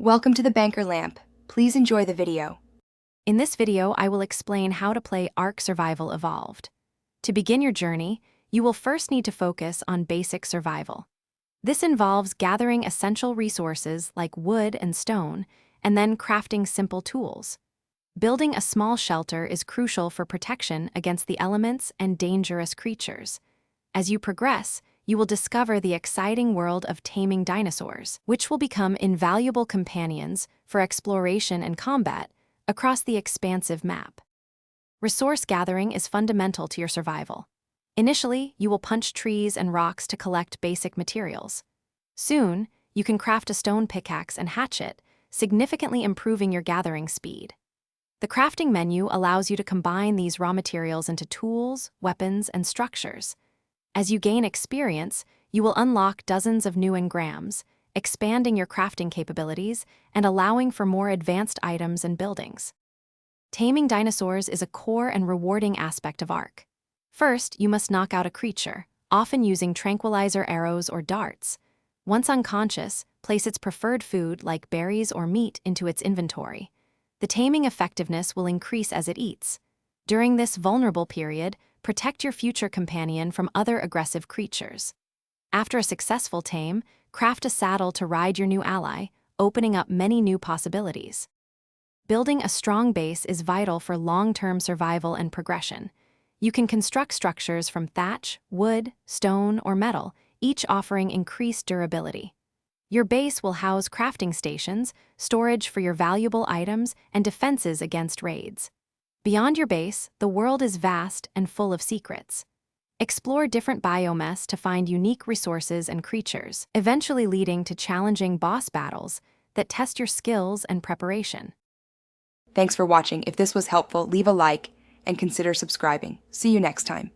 Welcome to the Banker Lamp. Please enjoy the video. In this video, I will explain how to play Ark Survival Evolved. To begin your journey, you will first need to focus on basic survival. This involves gathering essential resources like wood and stone, and then crafting simple tools. Building a small shelter is crucial for protection against the elements and dangerous creatures. As you progress, you will discover the exciting world of taming dinosaurs, which will become invaluable companions for exploration and combat across the expansive map. Resource gathering is fundamental to your survival. Initially, you will punch trees and rocks to collect basic materials. Soon, you can craft a stone pickaxe and hatchet, significantly improving your gathering speed. The crafting menu allows you to combine these raw materials into tools, weapons, and structures. As you gain experience, you will unlock dozens of new engrams, expanding your crafting capabilities and allowing for more advanced items and buildings. Taming dinosaurs is a core and rewarding aspect of Ark. First, you must knock out a creature, often using tranquilizer arrows or darts. Once unconscious, place its preferred food like berries or meat into its inventory. The taming effectiveness will increase as it eats. During this vulnerable period, protect your future companion from other aggressive creatures. After a successful tame, craft a saddle to ride your new ally, opening up many new possibilities. Building a strong base is vital for long-term survival and progression. You can construct structures from thatch, wood, stone, or metal, each offering increased durability. Your base will house crafting stations, storage for your valuable items, and defenses against raids. Beyond your base, the world is vast and full of secrets. Explore different biomes to find unique resources and creatures, eventually leading to challenging boss battles that test your skills and preparation. Thanks for watching. If this was helpful, leave a like and consider subscribing. See you next time.